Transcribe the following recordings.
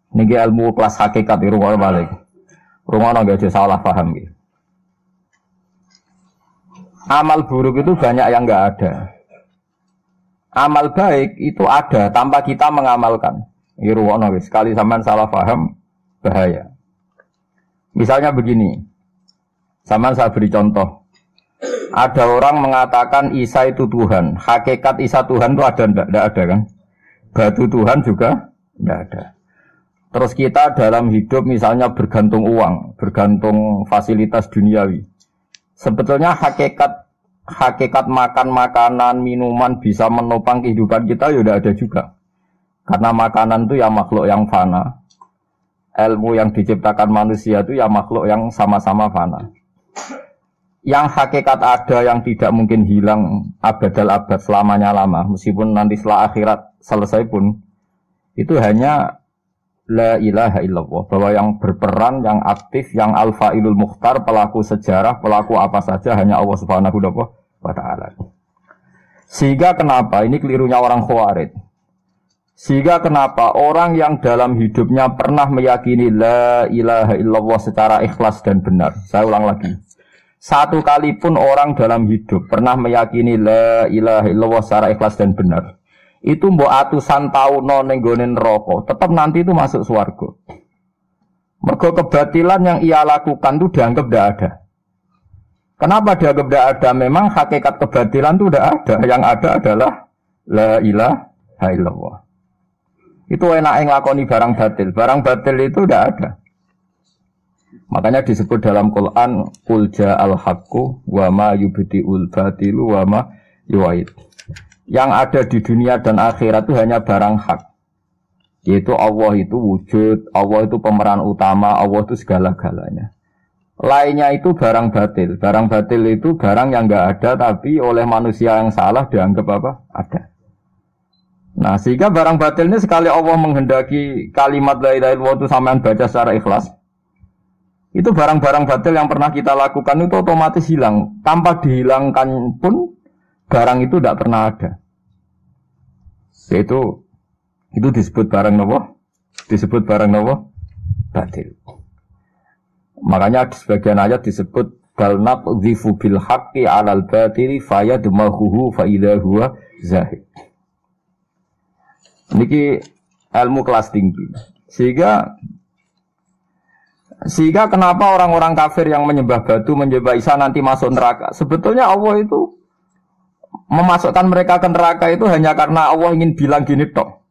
Niki ilmu kelas hakikat di rumah balik. Rumah nggak ada salah paham gitu. Amal buruk itu banyak yang nggak ada. Amal baik itu ada tanpa kita mengamalkan. Ini rumah sekali sampean salah paham bahaya. Misalnya begini, sampean saya beri contoh. Ada orang mengatakan Isa itu Tuhan. Hakikat Isa Tuhan itu ada enggak? Enggak ada kan? Batu Tuhan juga enggak ada. Terus kita dalam hidup misalnya bergantung uang, bergantung fasilitas duniawi. Sebetulnya hakikat makan makanan, minuman bisa menopang kehidupan kita ya udah ada juga. Karena makanan itu ya makhluk yang fana. Ilmu yang diciptakan manusia itu ya makhluk yang sama-sama fana. Yang hakikat ada yang tidak mungkin hilang abadal abad selamanya lama, meskipun nanti setelah akhirat selesai pun itu hanya la ilaha illallah, bahwa yang berperan, yang aktif, yang al-fa'ilul mukhtar, pelaku sejarah, pelaku apa saja hanya Allah Subhanahu wa ta'ala. Sehingga kenapa ini kelirunya orang Khawarij? Sehingga kenapa orang yang dalam hidupnya pernah meyakini la ilaha illallah secara ikhlas dan benar. Saya ulang lagi. Satu kali pun orang dalam hidup pernah meyakini la ilaha illallah secara ikhlas dan benar. Itu mbok atusan taun ning nggone neraka, tetap nanti itu masuk swarga. Mergo kebatilan yang ia lakukan itu dianggap tidak ada. Kenapa dianggap tidak ada? Memang hakikat kebatilan itu tidak ada. Yang ada adalah la ilaha illallah. Itu enak nglakoni barang batil. Barang batil itu tidak ada. Makanya disebut dalam Quran qul ja'al haqqu wa ma yubti'ul batilu wa ma yu'id. Yang ada di dunia dan akhirat itu hanya barang hak. Yaitu Allah itu wujud, Allah itu pemeran utama, Allah itu segala-galanya. Lainnya itu barang batil. Barang batil itu barang yang enggak ada tapi oleh manusia yang salah dianggap apa? Ada. Nah, sehingga barang batil ini sekali Allah menghendaki kalimat la ilaha illallah itu sampean baca secara ikhlas. Itu barang-barang batil yang pernah kita lakukan itu otomatis hilang. Tanpa dihilangkan pun barang itu tidak pernah ada. Itu disebut barang nopo? Disebut barang nopo? Batil. Makanya di sebagian ayat disebut bal naqdhifu bil haqqi 'alal batili fayadmaghuhu fa idza huwa zahid. Niki ilmu kelas tinggi. Sehingga kenapa orang-orang kafir yang menyembah batu, menyembah Isa nanti masuk neraka? Sebetulnya Allah itu memasukkan mereka ke neraka itu hanya karena Allah ingin bilang gini tok.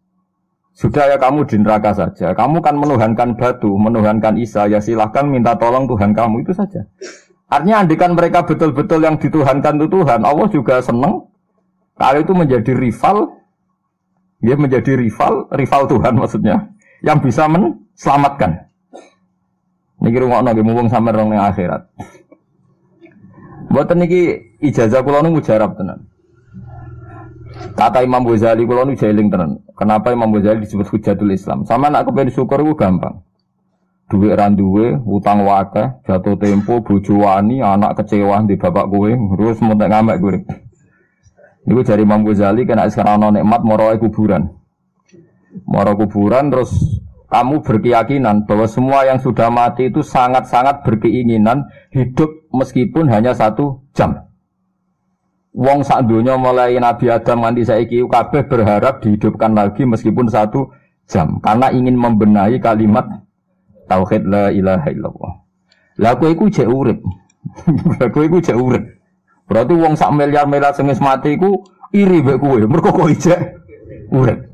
Sudah ya kamu di neraka saja. Kamu kan menuhankan batu, menuhankan Isa, ya silahkan minta tolong Tuhan kamu, itu saja. Artinya andikan mereka betul-betul yang dituhankan itu Tuhan, Allah juga senang. Kalau itu menjadi rival, dia menjadi rival Tuhan maksudnya, yang bisa menselamatkan. Niki rungokno nggih mumpung sampe rong ning akhirat. Mboten niki ijazah kula nu mujarab tenan. Kata Imam Ghazali kula nu jeling tenan. Kenapa Imam Ghazali disebut Hujatul Islam? Sama nak kepen syukur iku gampang. Duit ra duwe, utang wakeh, jatuh tempo, bojo wani, anak kecewa di bapak kowe, terus mentek ngamek kowe. Niku jari Imam Ghazali kena sekarang ana nikmat moro kuburan. Moro kuburan terus kamu berkeyakinan bahwa semua yang sudah mati itu sangat-sangat berkeinginan hidup meskipun hanya 1 jam. Wong sak donya mulai Nabi Adam nganti saiki kabeh berharap dihidupkan lagi meskipun 1 jam karena ingin membenahi kalimat tauhid la ilaha illallah. Lah kowe iku jek urip. Kowe iku jek urip. Berarti wong sak miliar-miliar sing wis mati iku iri mbek kowe mergo kowe jek urip.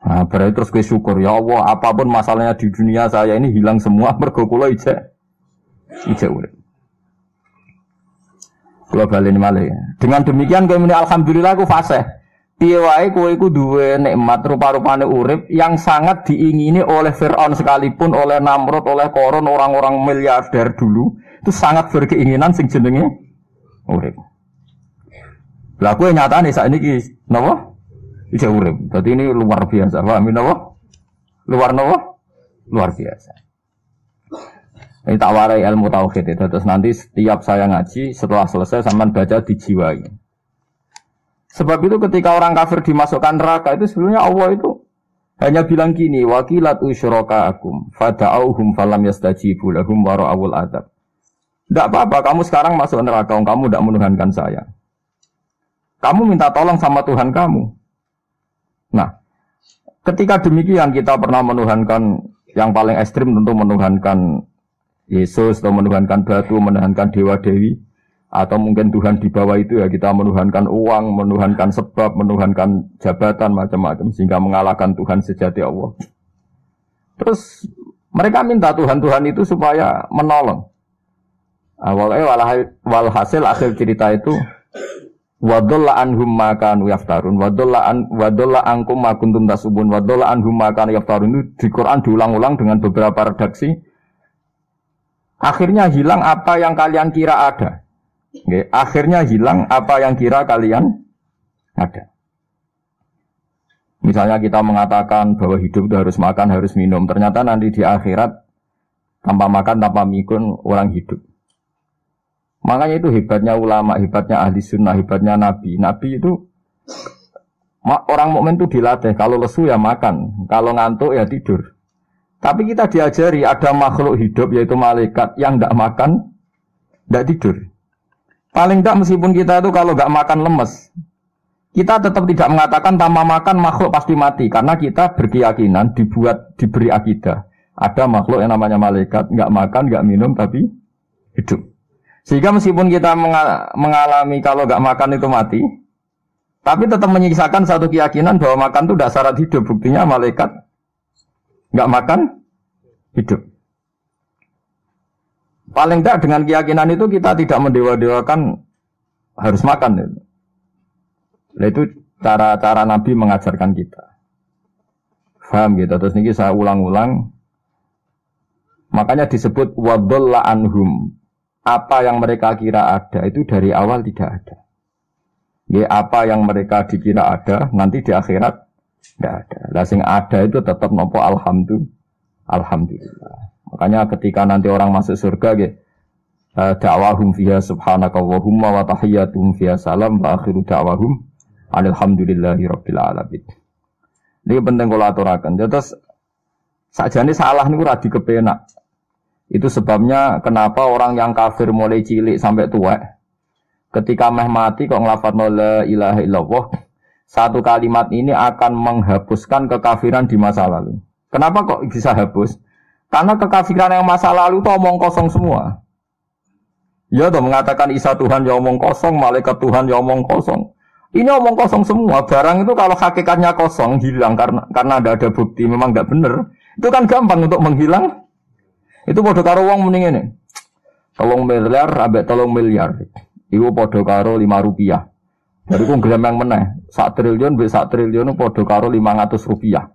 Nah, berarti terus gue syukur, ya Allah, apapun masalahnya di dunia saya ini hilang semua, mergo kula ijek urip. Kula baleni malih. Dengan demikian kowe muni alhamdulillah aku fasih. Piye wae kowe iku duwe nikmat rupa-rupane urip yang sangat diingini oleh Firaun sekalipun, oleh Namrud, oleh Qarun, orang-orang miliarder dulu, itu sangat berkeinginan sing jenenge urip. Lah kowe nyatane sakniki napa? Ijek urip. Berarti ini luar biasa. Paham napa? Luar biasa. Ini tak warai ilmu tauhid itu. Terus nanti setiap saya ngaji, setelah selesai sampean baca dijiwai. Sebab itu ketika orang kafir dimasukkan neraka itu sebenarnya Allah itu Hanya bilang gini, wakilat usyrakaakum fada'auhum falam yastajibu lahum wa ra'awul adzab. Tidak apa-apa, kamu sekarang masuk neraka, kamu tidak menuhankan saya. Kamu minta tolong sama Tuhan kamu. Nah, ketika demikian kita pernah menuhankan yang paling ekstrim tentu menuhankan Yesus atau menuhankan batu, menuhankan dewa-dewi. Atau mungkin Tuhan di bawah itu ya kita menuhankan uang, menuhankan sebab, menuhankan jabatan macam-macam sehingga mengalahkan Tuhan sejati Allah. Terus mereka minta Tuhan-Tuhan itu supaya menolong. Walhasil akhir cerita itu wadolla anhum ma kanu yaftarun wadolla ankum ma kuntum tasubun wadolla anhum ma kanu yaftarun itu di Quran diulang-ulang dengan beberapa redaksi. Akhirnya hilang apa yang kalian kira ada. Oke, akhirnya hilang apa yang kira kalian ada. Misalnya kita mengatakan bahwa hidup itu harus makan, harus minum. Ternyata nanti di akhirat tanpa makan, tanpa mikun orang hidup. Makanya itu hebatnya ulama, hebatnya ahli sunnah, hebatnya nabi. Nabi itu orang mukmin itu dilatih. Kalau lesu ya makan, kalau ngantuk ya tidur. Tapi kita diajari ada makhluk hidup yaitu malaikat yang tidak makan, tidak tidur. Paling tidak meskipun kita itu kalau nggak makan lemes, kita tetap tidak mengatakan tanpa makan makhluk pasti mati. Karena kita berkeyakinan diberi akidah. Ada makhluk yang namanya malaikat, nggak makan, nggak minum, tapi hidup. Sehingga meskipun kita mengalami kalau nggak makan itu mati, tapi tetap menyisakan satu keyakinan bahwa makan itu tidak syarat hidup. Buktinya malaikat nggak makan, hidup. Paling tidak dengan keyakinan itu kita tidak mendewa-dewakan harus makan. Nah, itu cara Nabi mengajarkan kita. Faham gitu. Terus ini saya ulang-ulang. Makanya disebut wadolla anhum. Apa yang mereka kira ada itu dari awal tidak ada. Ya, apa yang mereka dikira ada nanti di akhirat tidak ada. Lah sing ada itu tetap nopo alhamdulillah. Makanya ketika nanti orang masuk surga da'wahum fiha subhanakallahumma wa tahiyyatuhum fiha salam wa akhiru da'wahum alhamdulillahi rabbil alamin. Ini penting kula aturaken. Terus sakjane salah niku ra dikepenak. Itu sebabnya kenapa orang yang kafir mulai cilik sampai tua ketika meh mati kok nglafadzna la ilaha illallah, satu kalimat ini akan menghapuskan kekafiran di masa lalu. Kenapa kok bisa hapus? Karena kekafiran yang masa lalu itu omong kosong semua. Ya toh mengatakan Isa Tuhan ya omong kosong, malaikat Tuhan ya omong kosong. Ini omong kosong semua. Barang itu kalau hakikatnya kosong hilang karena ada bukti memang enggak benar. Itu kan gampang untuk menghilang. Itu padha karo wong mending ngene. 3 miliar ambek 3 miliar. Iku padha karo 5 rupiah. Bariku glemeng meneh. 1 triliun mbek 1 triliun padha karo 500 rupiah.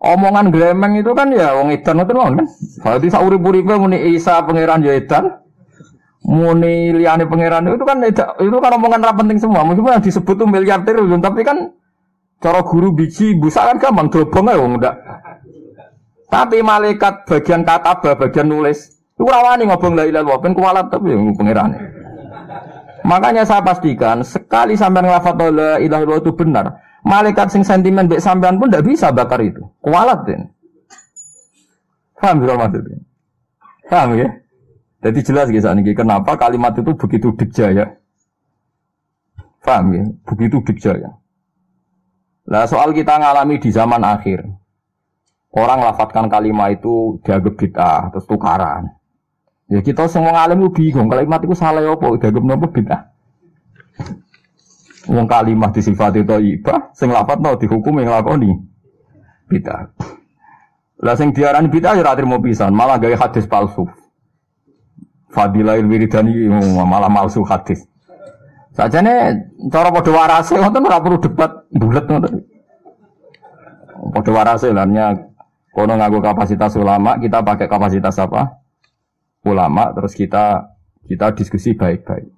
Omongan glemeng itu kan ya wong edan ngoten kan. Berarti sak urip-uripe muni Isa pangeran ya edan. Muni liyane pangeran itu kan omongan ra penting semua. Meskipun yang disebut tuh miliar triliun tapi kan cara guru biji busa kan gampang dobong ae wong ndak. Tapi malaikat bagian katabah, bagian nulis itu rawani ngobong la ilaha illallah ben kuwalat tapi pangeran. Makanya saya pastikan sekali sampean nglafadz la ilaha illallah itu benar. Malaikat sing sentimen mbek sampean pun ndak bisa bakar itu. Kualat den. Paham ya maksudnya? Paham ya? Jadi jelas guys niki kenapa kalimat itu begitu dikjaya. Paham ya? Begitu dikjaya. Lah soal kita ngalami di zaman akhir. Orang lafadzkan kalimat itu dianggap bid'ah terus tukaran. Ya kita semua ngalim bingung kalimat itu salah apa dianggap napa bid'ah. Wong kalimah disifati thayyibah, sing lafadzno dihukumi nglakoni bid'ah. Lah sing diarani bid'ah ya ora trimo pisan, malah gawe hadis palsu. Fadilail wiridani malah palsu hadis. Sajane cara padha warase ngoten ora perlu debat bulet ngoten. Padha warase lannya kono nganggo kapasitas ulama, kita pakai kapasitas apa? Ulama terus kita diskusi baik-baik.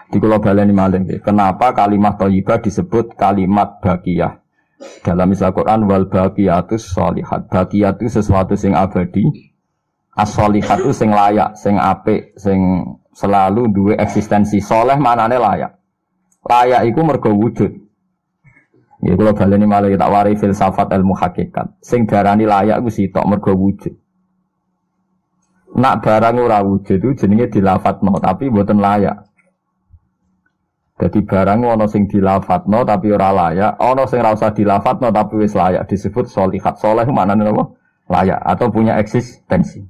Di kula baleni malih nggih. Kenapa kalimat thayyibah disebut kalimat baqiyah? Dalam istilah Quran wal baqiyatus sholihat. Baqiyah itu sesuatu sing abadi. As-sholihat itu sing layak, sing apik, sing selalu duwe eksistensi. Soleh manane layak. Layak iku mergo wujud. Ya kalau baleni malah tak wari filsafat ilmu hakikat. Sing darani layak ku sitok mergo wujud. Nak barang ora wujud itu jenenge dilafatno tapi mboten layak. Jadi barang ana sing dilafatno tapi ora layak, ana sing ora usah dilafatno tapi wis layak disebut sholihat. Saleh maknane apa? Layak atau punya eksistensi.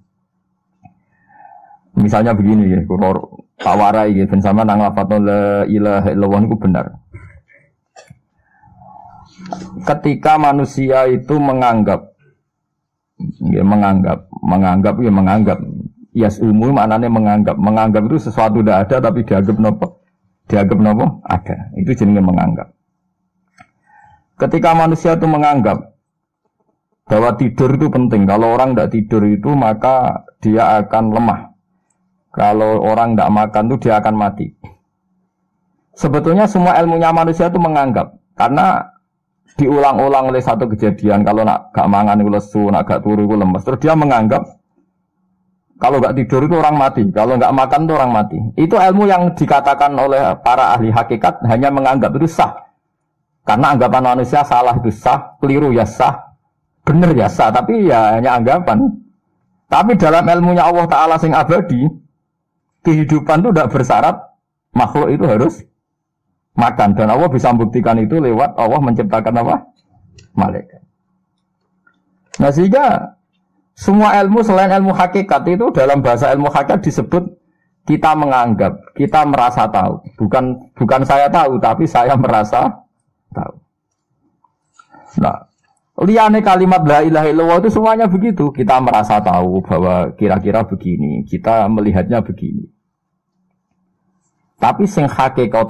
Misalnya begini ya, kalau tawarai ya, ben sama nang lafatno la ilaha illallah itu benar. Ketika manusia itu menganggap, yasumu maknanya menganggap itu sesuatu tidak ada tapi dianggap nopo, ada. Itu jenenge menganggap. Ketika manusia itu menganggap bahwa tidur itu penting, kalau orang tidak tidur itu maka dia akan lemah. Kalau orang tidak makan itu dia akan mati. Sebetulnya semua ilmunya manusia itu menganggap, karena diulang-ulang oleh satu kejadian, kalau nak gak mangan itu lesu, nak gak turu itu lemes. Terus dia menganggap kalau gak tidur itu orang mati, kalau gak makan itu orang mati. Itu ilmu yang dikatakan oleh para ahli hakikat hanya menganggap itu sah. Karena anggapan manusia salah itu sah, keliru ya sah, benar ya sah, tapi ya hanya anggapan. Tapi dalam ilmunya Allah Ta'ala sing abadi, kehidupan itu tidak bersyarat makhluk itu harus makan, dan Allah bisa membuktikan itu lewat Allah menciptakan apa? Malaikat. Nah sehingga semua ilmu selain ilmu hakikat itu dalam bahasa ilmu hakikat disebut kita menganggap, kita merasa tahu. Bukan saya tahu, tapi saya merasa tahu. Nah, liane kalimat la ilaha illallah itu semuanya begitu. Kita merasa tahu bahwa kira-kira begini, kita melihatnya begini. Tapi sing hakikat,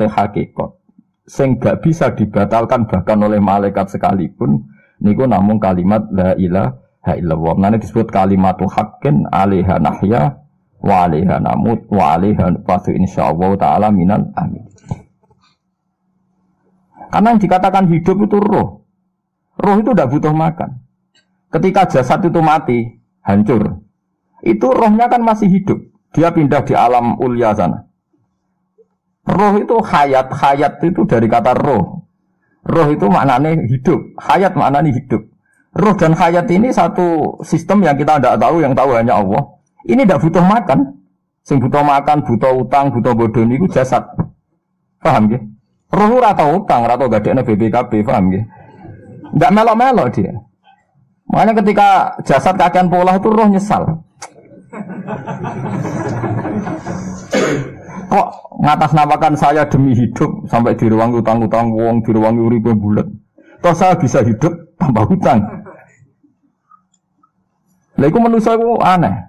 sing gak bisa dibatalkan bahkan oleh malaikat sekalipun, niku namung kalimat la ilaha illallah. Nanti disebut kalimatu haqqin 'alaiha nahya wa 'alaiha namut wa 'alaiha nub'atsu insyaallah taala minal amin. Karena yang dikatakan hidup itu roh. Roh itu tidak butuh makan. Ketika jasad itu mati, hancur, itu rohnya kan masih hidup. Dia pindah di alam ulya sana. Roh itu hayat itu dari kata roh. Roh itu maknanya hidup, hayat maknanya hidup. Roh dan hayat ini satu sistem yang kita tidak tahu, yang tahu hanya Allah. Ini tidak butuh makan. Sing butuh makan, butuh utang, butuh bodoh itu jasad. Paham ya? Roh ora tau utang, ora tau gadekne BPKB, paham ya? Enggak melok-melok dia. Makanya ketika jasad kakean pola itu roh nyesal. Kok ngatasnamakan saya demi hidup sampai diruangi utang-utang wong, diruangi uripe bulet. Toh saya bisa hidup tanpa hutang. Lah iku manusa iku aneh.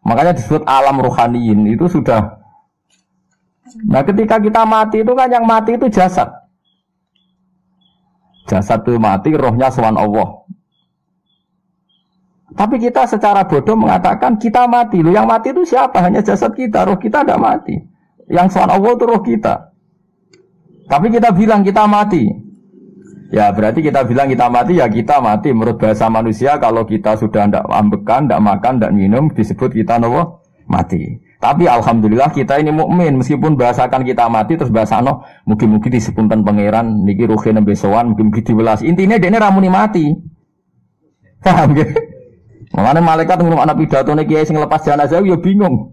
Makanya disebut alam rohaniyin itu sudah. Nah, ketika kita mati itu kan yang mati itu jasad. Jasad itu mati, rohnya sowan Allah. Tapi kita secara bodoh mengatakan kita mati. Loh, yang mati itu siapa? Hanya jasad kita, roh kita tidak mati. Yang soal Allah itu roh kita. Tapi kita bilang kita mati. Ya berarti kita bilang kita mati, ya kita mati. Menurut bahasa manusia, kalau kita sudah tidak ambekan, tidak makan, tidak minum, disebut kita mati. Tapi alhamdulillah kita ini mukmin, meskipun bahasakan kita mati terus bahasano mungkin-mungkin disepunten pangeran niki ruhe nembe sowan, mungkin diwelas. Intinya dene ramuni mati. Paham nggih? Mulane malaikat ngurung anak pidatone kiai sing lepas jenazah ya bingung.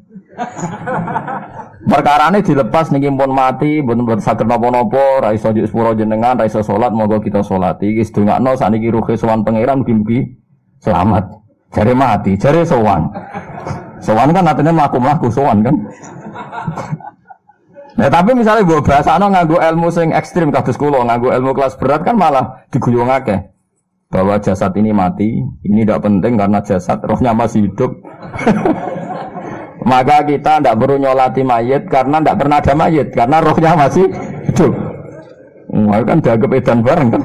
Perkarane dilepas niki pun mati, mboten saged napa-napa, ra iso njuk sepuro jenengan, ra iso salat, monggo kita salati. Iki sedongakno sakniki ruhe sowan pangeran mugi-mugi selamat. Jare mati, jare sowan. Sowan kan artinya mlaku-mlaku sowan kan. Nah, tapi misalnya mbok bahasano nganggo ilmu sing ekstrim kados kula, nganggo ilmu kelas berat kan malah diguyungake. Bahwa jasad ini mati, ini tidak penting karena jasad rohnya masih hidup. Maka kita tidak perlu nyolati mayit karena tidak pernah ada mayit, karena rohnya masih hidup. Kan dianggap edan bareng kan.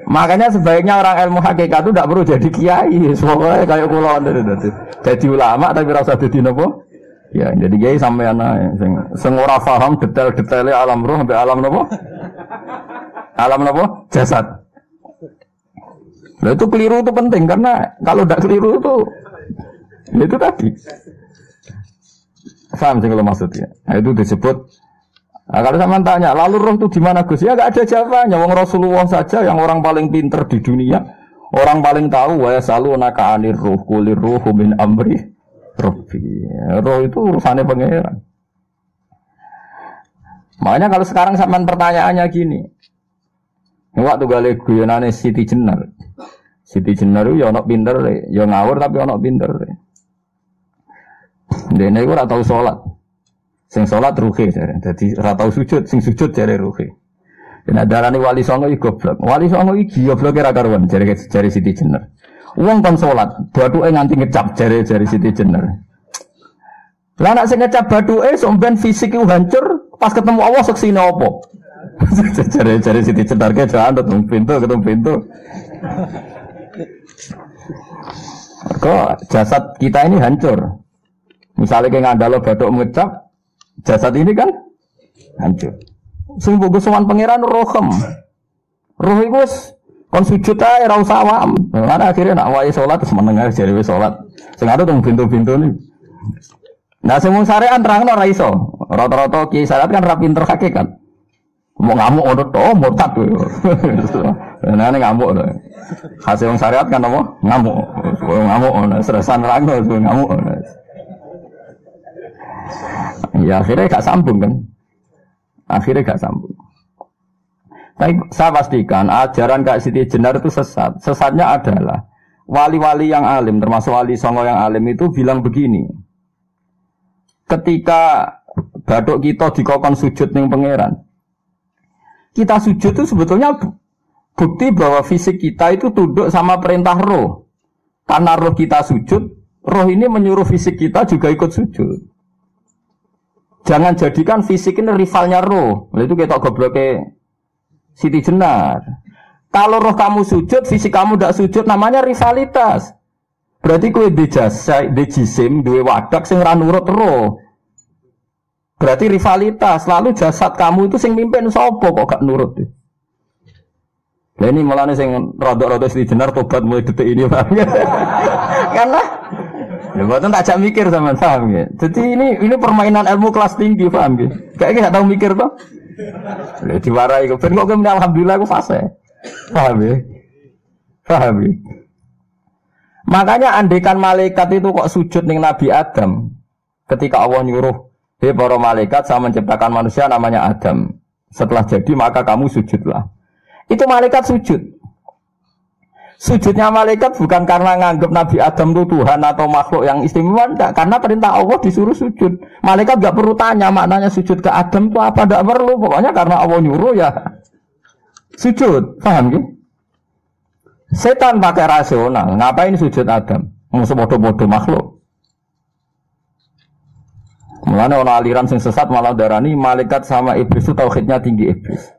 Makanya sebaiknya orang ilmu hakikat itu tidak perlu jadi kiai. Semoga kayak kula jadi ulama tapi rasa jadi nopo. Ya, jadi kiai sampai anak sing ora paham detail-detailnya alam roh sampai alam nopo? Alam nopo? Jasad. Nah, itu keliru itu penting karena kalau tidak keliru itu tadi. Paham sih kalau maksudnya. Nah, itu disebut Nah, kalau sama tanya, lalu roh itu di mana Gus? Ya nggak ada jawabannya. Wong Rasulullah saja yang orang paling pinter di dunia, orang paling tahu wa yasalunaka 'anir ruh qulir ruhu min amri rabbi. Roh itu urusannya pangeran. Makanya kalau sekarang sampean pertanyaannya gini. Waktu gale guyonane Siti Jenar. Siti Jenar itu ya ana pinter, ya ngawur tapi ana pinter. Dene iku ora tau salat. Sing salat ruhe jare. Dadi ora tau sujud, sing sujud jare ruhe. Yen darani wali songo iki goblok. Wali songo iki gobloke ra karuan jare Siti Jenar. Wong kon salat, bathuke nganti ngecap jare Siti Jenar. Lah nek sing ngecap bathuke sampean fisik iku hancur, pas ketemu Allah seksine apa? Jare Siti Jenar ke jalan ketemu pintu. Kok jasad kita ini hancur. Misalnya kayak ngandalo batuk ngecap, jasad ini kan hancur. Sing mbok sowan pangeran rohem. Roh iku wis kon sujud ae ora usah awam. Ana akhire nak wae salat terus meneng ae jare wis salat. Sing ado teng pintu-pintu ni. Nah sing syariat terangno ora iso. Rata-rata kiai syariat kan ora pinter hakikat. Mau ngamuk ngono to murtad kowe. Nah nek ngamuk to. Hasil wong syariat kan apa? Ngamuk. Ngamuk ngono, stresan nerangno ngamuk. Ya akhirnya gak sambung kan. Akhirnya gak sambung. Tapi saya pastikan ajaran Kak Siti Jenar itu sesat. Sesatnya adalah wali-wali yang alim, termasuk wali songo yang alim itu bilang begini. Ketika bathuk kita dikokon sujud ning pangeran, kita sujud itu sebetulnya bukti bahwa fisik kita itu tunduk sama perintah roh. Karena roh kita sujud, roh ini menyuruh fisik kita juga ikut sujud. Jangan jadikan fisik ini rivalnya roh. Itu kita gobloknya Siti Jenar. Kalau roh kamu sujud, fisik kamu tidak sujud, namanya rivalitas. Berarti kowe de jisim, duwe wadak sing ra nurut roh. Berarti rivalitas. Lalu jasad kamu itu sing mimpin sapa kok gak nurut. Lah ini mulane sing rada-rada Siti Jenar tobat mulai detik ini, Pak. Karena ya buatan tak ajak mikir sama paham ya. Jadi ini permainan ilmu kelas tinggi paham ya. Kayaknya nggak tahu mikir toh. Diwarai kok. Ben kok kemudian alhamdulillah aku fase. Paham ya. Paham ya. Makanya andekan malaikat itu kok sujud ning Nabi Adam. Ketika Allah nyuruh, "Hei para malaikat, saya menciptakan manusia namanya Adam. Setelah jadi maka kamu sujudlah." Itu malaikat sujud. Sujudnya malaikat bukan karena nganggap Nabi Adam itu Tuhan atau makhluk yang istimewa, enggak. Karena perintah Allah disuruh sujud. Malaikat enggak perlu tanya maknanya sujud ke Adam itu apa, enggak perlu. Pokoknya karena Allah nyuruh ya sujud. Paham ya? Setan pakai rasional. Ngapain sujud Adam? Musuh bodoh-bodoh makhluk. Mulane ana aliran sing sesat malah darani malaikat sama iblis itu tauhidnya tinggi iblis.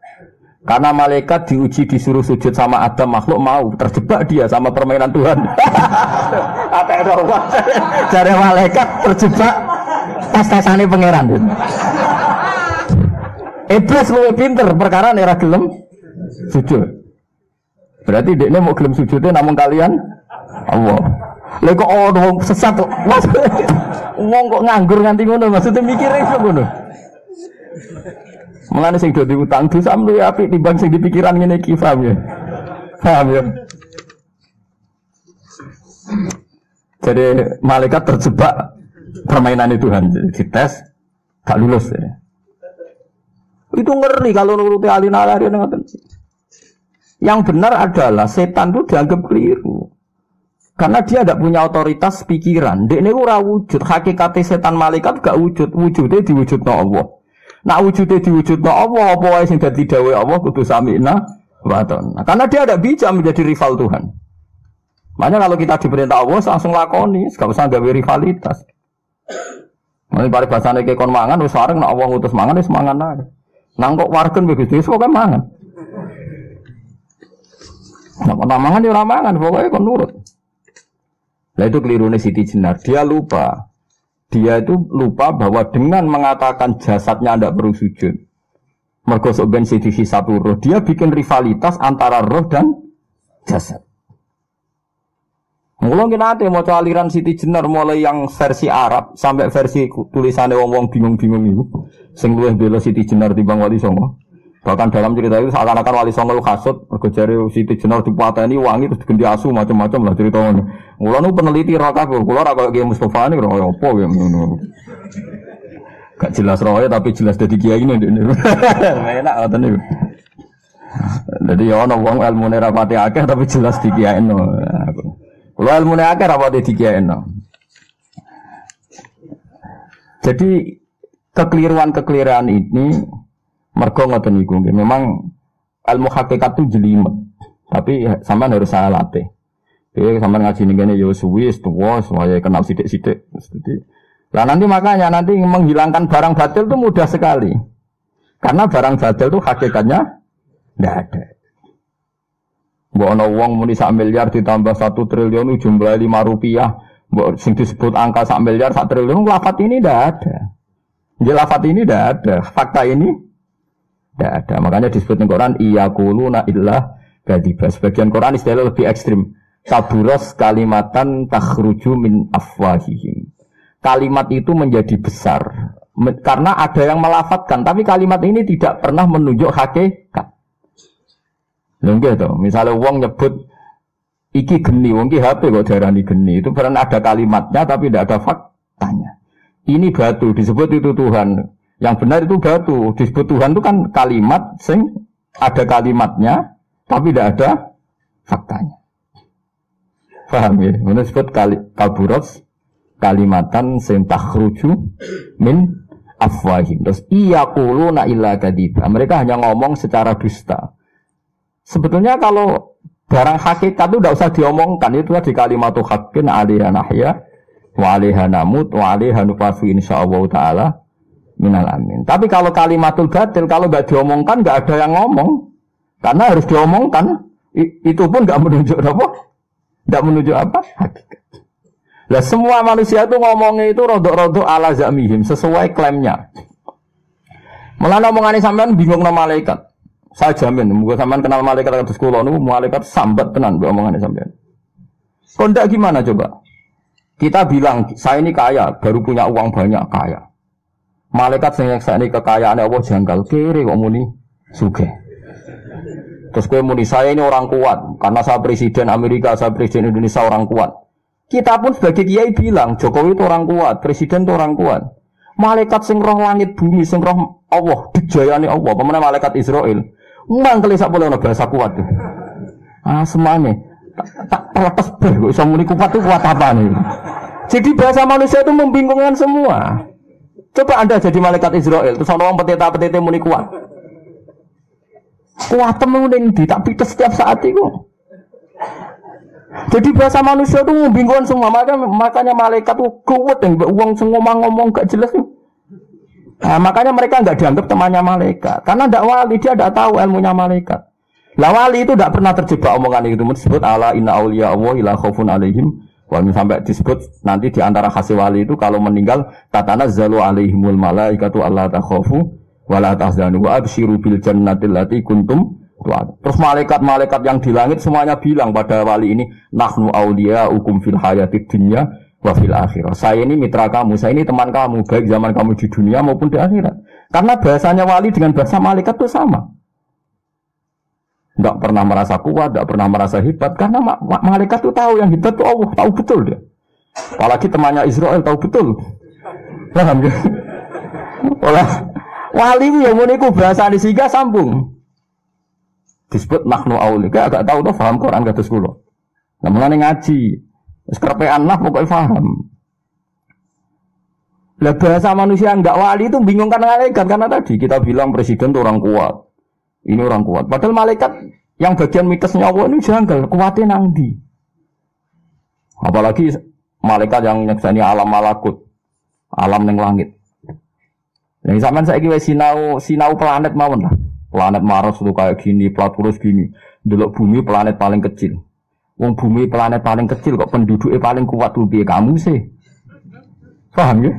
Karena malaikat diuji disuruh sujud sama Adam, makhluk mau terjebak dia sama permainan Tuhan. Apa itu? Cari malaikat terjebak tes-tesane pangeran. Iblis luwih pinter perkara nek ora gelem sujud. Berarti dekne mau gelem sujudnya namun kalian Allah. Lha kok ono sesat kok. Wong kok nganggur nganti ngono, maksudnya mikire kok ngono. Mulane sing do diutang dosa luwih apik timbang sing dipikiran ngene iki, paham ya? Paham ya? Jadi malaikat terjebak permainan Tuhan, jadi dites gak lulus ya. Itu ngeri kalau nuruti alin-alin ngoten. Yang benar adalah setan itu dianggap keliru. Karena dia tidak punya otoritas pikiran. Dek ini ora wujud, hakikate setan malaikat gak wujud, wujudnya diwujudno Allah. Nak wujudnya diwujudno Allah, apa wae sing dadi dawuh Allah kudu sami'na wa ata'na. Karena dia tidak bisa menjadi rival Tuhan. Makanya kalau kita diperintah Allah langsung lakoni, gak usah gawe rivalitas. Mulai bari basane ke kon mangan wis sareng nek Allah ngutus mangan wis mangan ae. Nang kok wargen begitu wis pokoke mangan. Nek mangan ya ora mangan, pokoke kon nurut. Lah itu kelirune Siti Jenar. Dia lupa bahwa dengan mengatakan jasadnya tidak perlu sujud, mergo sok ben dihisab roh, dia bikin rivalitas antara roh dan jasad. Mula nate maca aliran Siti Jenar mulai yang versi Arab sampai versi tulisannya wong-wong bingung-bingung itu. Sing luwih bela Siti Jenar timbang Wali Songo. Bahkan dalam cerita itu seakan-akan Wali Songo lu kasut mergo jare Siti Jenar dipateni wangi terus diganti asu macam-macam lah cerita ngono. Mula nu peneliti ra kabeh, kula ra kaya Kiai Mustofa niku ora apa ya ngono. Gak jelas roe tapi jelas dadi kiai ini. Enak ngoten niku. Jadi ya ana wong ilmune ra pati akeh tapi jelas dikiyaino. Kalau ilmu akeh rapati dikiyaino. Jadi kekeliruan ini mergo ngoten niku nggih. Memang ilmu hakikat itu jelimet. Tapi sampean harus saya latih. Jadi sampean ngaji ning kene ya suwi tuwa supaya kenal sithik-sithik. Lah nanti makanya menghilangkan barang batil itu mudah sekali. Karena barang batil itu hakikatnya tidak ada. Mbok ana wong muni sak miliar ditambah 1 triliun jumlahe 5 rupiah. Mbok sing disebut angka sak miliar, sak triliun lafaz ini ndak ada. Nggih lafaz ini ndak ada, fakta ini ndak ada. Makanya disebut di Quran iyaquluna illa kadzib. Sebagian Quran istilah lebih ekstrim. Kaburas kalimatan takhruju min afwahihim. Kalimat itu menjadi besar karena ada yang melafatkan, tapi kalimat ini tidak pernah menunjuk hakikat. Nggih to, misale wong nyebut iki geni, wong iki HP kok diarani geni, itu pernah ada kalimatnya tapi tidak ada faktanya. Ini batu disebut itu Tuhan. Yang benar itu batu, disebut Tuhan itu kan kalimat sing ada kalimatnya tapi tidak ada faktanya. Paham ya? Ini disebut kaburas kalimatan sing takhruju min afwahim. Terus iyaquluna illa kadzib. Mereka hanya ngomong secara dusta. Sebetulnya kalau barang hakikat itu tidak usah diomongkan, itu di kalimatu haqqin 'alaiha nahya wa 'alaiha namut wa 'alaiha nufasu insyaallah taala minal amin. Tapi kalau kalimatul batil kalau enggak diomongkan enggak ada yang ngomong. Karena harus diomongkan, itu pun enggak menunjuk apa? Enggak menunjuk apa? Hakikat. Lah semua manusia itu ngomongnya itu rodok-rodok ala zamihim sesuai klaimnya. Mulane omongane sampean bingung nama malaikat. Saya jamin, mungkin sampean kenal malaikat atau sekolah niku malaikat sambat tenan mbok omongane sampean. Kondak gimana coba? Kita bilang saya ini kaya, baru punya uang banyak kaya. Malaikat sing nyekseni kekayaane Allah janggal kere kok muni sugih. Terus kowe muni saya ini orang kuat karena saya presiden Amerika, saya presiden Indonesia orang kuat. Kita pun sebagai kiai bilang Jokowi itu orang kuat, presiden itu orang kuat. Malaikat sing roh langit bumi, sing roh Allah, dijayane Allah, pemene malaikat Israel. Mangkel sak boleh ana bahasa kuat. Ah semane tak protes ber kok iso muni kuat itu kuat apa nih? Jadi bahasa manusia itu membingungkan semua. Coba Anda jadi malaikat Israel, terus ana wong peteta-petete muni kuat. Kuat temen ning ndi tak pites setiap saat iku. Jadi bahasa manusia itu membingungkan semua. Makanya malaikat itu kuat yang uang ngomong gak jelas. Nah, makanya mereka nggak dianggap temannya malaikat. Karena tidak wali, dia tidak tahu ilmunya malaikat. Lah wali itu tidak pernah terjebak omongan itu. Disebut ala inna auliya Allah ila khaufun alaihim. Walaupun sampai disebut nanti di antara khasi wali itu kalau meninggal tatanazzalu alaihimul malaikatu alla takhafu wa la tahzanu wa absyiru bil jannati allati kuntum. Terus malaikat-malaikat yang di langit semuanya bilang pada wali ini nahnu auliyaukum fil hayatid dunya wa fil akhirah. Saya ini mitra kamu, saya ini teman kamu baik zaman kamu di dunia maupun di akhirat. Karena bahasanya wali dengan bahasa malaikat itu sama. Enggak pernah merasa kuat, enggak pernah merasa hebat karena malaikat itu tahu yang hebat itu Allah, tahu betul dia. Apalagi temannya Israel tahu betul. Paham ya? Wali yang meniku bahasa disiga sambung. Disebut nahnu aulika agak tahu tuh paham Quran kados kula. Lah mulane ngaji. Wis kerepean lah pokoke paham. Lah bahasa manusia enggak wali itu bingung karena malaikat karena tadi kita bilang presiden itu orang kuat. Ini orang kuat. Padahal malaikat yang bagian mitosnya Allah ini janggal, kuatnya nang ndi. Apalagi malaikat yang nyekseni alam malakut, alam ning langit. Lah sampean saiki wis sinau planet mawon lah. Planet Mars itu kayak gini, Platurus gini. Delok bumi planet paling kecil. Wong bumi planet paling kecil kok penduduknya paling kuat tuh piye kamu sih? Paham ya?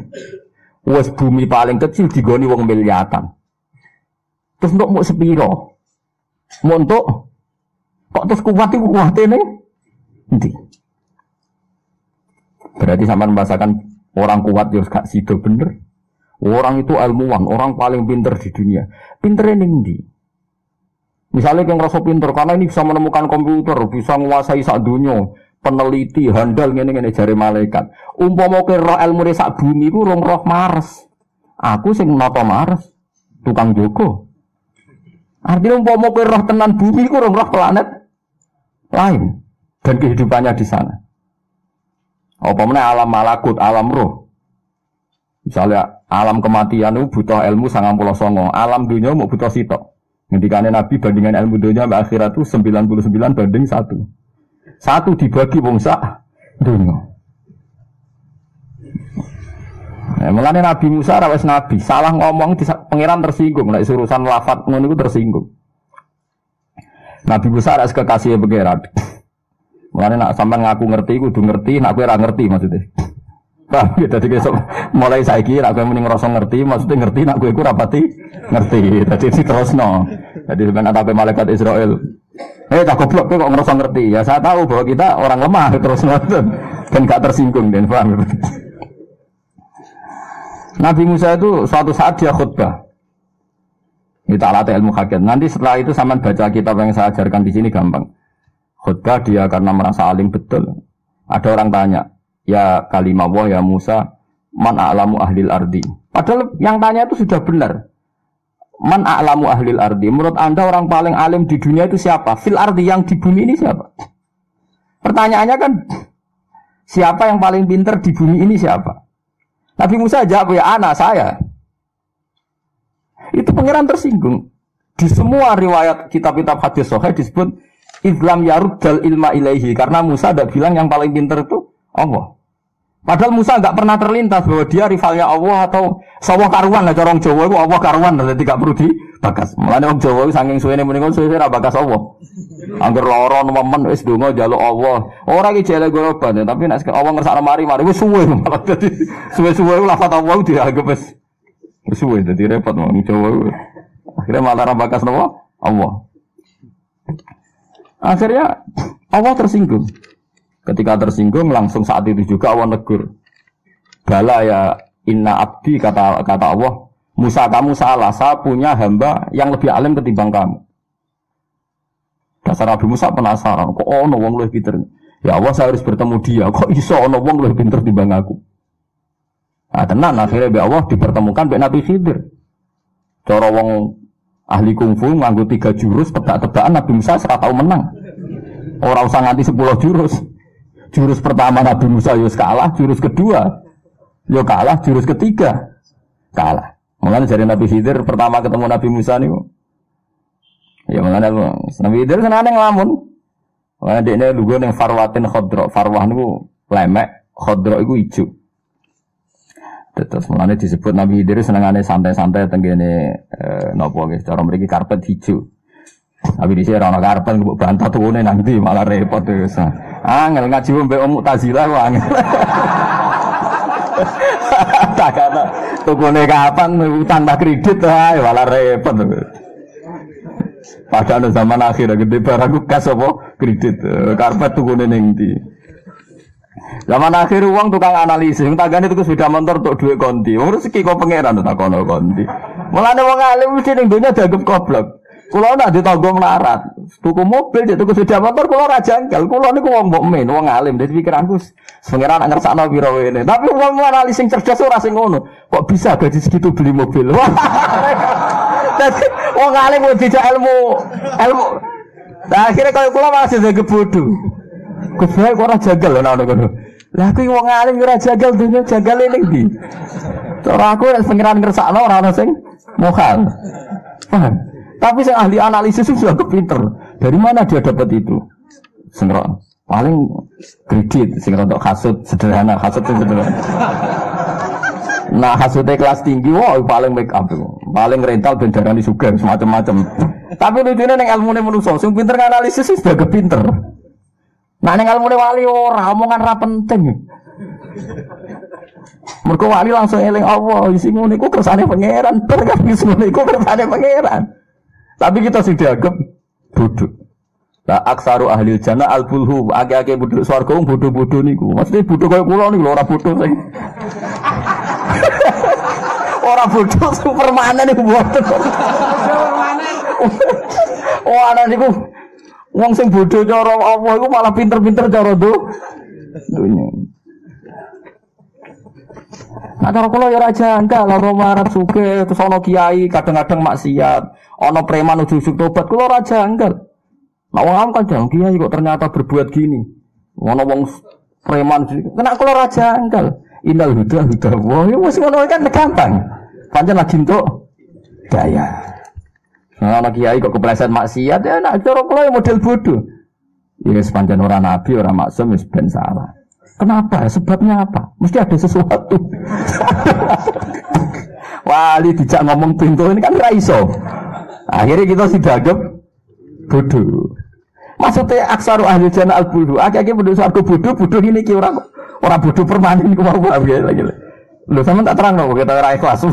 Wes bumi paling kecil digoni wong miliatan. Terus untuk mau sepiro? Mau untuk kok terus kuat itu kuatnya nih? Nanti. Berarti sampean membahasakan orang kuat yo gak sido bener. Orang itu ilmuwan, orang paling pinter di dunia. Pinternya ning ndi? Misalnya yang ngerasa pinter karena ini bisa menemukan komputer, bisa menguasai sak dunia, peneliti, handal ngene-ngene jare malaikat. Umpama ke roh ilmu sak bumi ku rong roh Mars. Aku sing nata Mars, tukang jogo. Artinya umpama ke roh tenan bumi ku rong roh planet lain dan kehidupannya di sana. Apa meneh alam malakut, alam roh. Misalnya alam kematian itu butuh ilmu 99, alam dunia mau butuh sitok. Ngendikane Nabi bandingan ilmu dunia sama akhirat itu 99 banding 1. 1 dibagi wong sak dunia. Nah, mulane Nabi Musa ra wis nabi, salah ngomong di pangeran tersinggung, nek urusan lafaz ngono iku tersinggung. Nabi Musa ra kekasih pangeran. Mulane nek sampean ngaku ngerti kudu ngerti, nek kowe ora ngerti maksudnya. Paham ya, dadi besok mulai saiki nek kowe muni ngrasa ngerti, maksudnya ngerti nek kowe iku rapati ngerti. Dadi diterusno. Jadi sebenarnya atape malaikat Israel. Tak goblok kowe kok ngrasa ngerti. Ya saya tahu bahwa kita orang lemah terus ngoten. Dan gak tersinggung dan paham. Nabi Musa itu suatu saat dia khutbah. Kita alat ilmu hakikat. Nanti setelah itu sampean baca kitab yang saya ajarkan di sini gampang. Khutbah dia karena merasa alim betul. Ada orang tanya, ya kalimah Allah ya Musa, man a'lamu ahlil ardi. Padahal yang tanya itu sudah benar. Man a'lamu ahlil ardi. Menurut Anda orang paling alim di dunia itu siapa? Fil ardi, yang di bumi ini siapa? Pertanyaannya kan, siapa yang paling pintar di bumi ini siapa? Nabi Musa jawab, ya anak saya. Itu pangeran tersinggung. Di semua riwayat kitab-kitab hadis sahih disebut Islam yaruddal ilma ilaihi, karena Musa tidak bilang yang paling pintar itu Allah. Padahal Musa enggak pernah terlintas bahwa dia rivalnya Allah atau sawah karuan lah, corong Jawa itu Allah karuan, jadi tidak perlu dibakas. Mulane wong Jawa saking suwene muni ngono suwe ra bakas Allah. Angger lara nemen wis donga njaluk Allah. Ora iki jele goroban, tapi nek Allah ngersakno mari wis suwe malah dadi suwe-suwe lafaz Allah dianggap wis suwe dadi repot wong Jawa. Akhirnya malah ra bakas napa? Allah. Akhirnya Allah tersinggung. Ketika tersinggung langsung saat itu juga Allah negur. Bala ya inna abdi kata Allah, Musa kamu salah, saya punya hamba yang lebih alim ketimbang kamu. Dasar Nabi Musa penasaran, kok ono wong luwih pinter. Ya Allah saya harus bertemu dia, kok iso ono wong luwih pinter timbang aku. Nah tenan akhirnya be Allah dipertemukan be Nabi Khidir. Cara wong ahli kungfu nganggo 3 jurus tebak-tebakan Nabi Musa ora tau menang. Ora usah nganti 10 jurus. Jurus pertama Nabi Musa yo kalah, jurus kedua yo kalah, jurus ketiga kalah. Mulane jare Nabi Khidir pertama ketemu Nabi Musa niku. Ya mulane Nabi Khidir senane nglamun. Wah dekne lugu ning farwatin khadra. Farwah niku lemek, khadra iku ijo. Terus mulane disebut Nabi Khidir senengane santai-santai teng kene napa nggih cara mriki karpet hijau. Tapi di sini orang karpet mbok bantah turune nanti malah repot wis. Angel ngaji mbek Om Mu'tazilah wae angel. Tak kata tukune kapan utang tak kredit ae malah repot. Padahal zaman akhir gede barang kas apa kredit karpet tukune ning ndi. Zaman akhir uang tukang analisis, tanggane tuku sepeda motor tok dhuwit konti. Wong rezeki kok pangeran tak kono konti. Mulane wong alim mesti ning donya dianggap goblok. Kulo nak ditanggo melarat, tuku mobil, tuku sepeda motor, kulo ora janggal. Kulo niku wong mukmin, wong alim. Dadi pikiranku pangeran ngersakno pira wene. Tapi wong analis sing cerdas ora sing ngono. Kok bisa gaji segitu beli mobil? Dadi wong alim kok dijak ilmu. Nah, akhirnya kalau kulo masih jadi bodoh. Kuwi kok ora janggal lho ana ngono. Lah kuwi wong alim ora janggal dunya, janggal ning ndi? Cara aku nek pangeran ngersakno ora ana sing mokal. Paham? Tapi saya ahli analisis itu sudah kepinter. Dari mana dia dapat itu? Sengrok paling kredit, sengrok untuk hasud sederhana, hasud itu sederhana. Nah hasudnya kelas tinggi, wah paling make up, paling rental bendaran di sugar, semacam-macam. Tapi lucunya neng ilmu nih manusia, sing pinter analisis itu sudah kepinter. Nah neng ilmu nih wali ora, omongan ra penting. Mergo wali langsung eling Allah, isi ngono iku kersane pangeran, terus isi ngono iku kersane pangeran. Tapi kita sih dianggap bodoh. La aksaru ahli jannah al-bulhu, ake-ake bodho swarga bodho-bodho niku. Maksudnya bodho kaya kula niku lho ora bodho sing. Ora bodho supermanen niku mboten. Oh ana niku wong sing bodho cara Allah iku malah pinter-pinter cara dunya. Nah cara kula ya ora janggal lara marap sugih terus ana kiai kadang-kadang maksiat, ana preman ujug-ujug tobat kula ora janggal. Nah wong kan jang kiai kok ternyata berbuat gini. Ana wong preman kena kula ora janggal. Innal huda wah ya wis ngono kan gampang. Pancen lagi entuk daya. Nah ana kiai kok kepleset maksiat ya nek cara kula ya model bodoh. Ya sepanjang orang nabi, orang maksum wis ben salah. Kenapa? Sebabnya apa? Mesti ada sesuatu. Wali dijak ngomong pintu ini kan ra iso. Akhirnya kita sidagep bodoh. Maksudnya aksaru ahli jannah al-budu. Akhirnya bodoh suatu bodoh ini ki orang bodoh permanen ku mau lagi. Lho sampean tak terang kok kita ora ikhlas.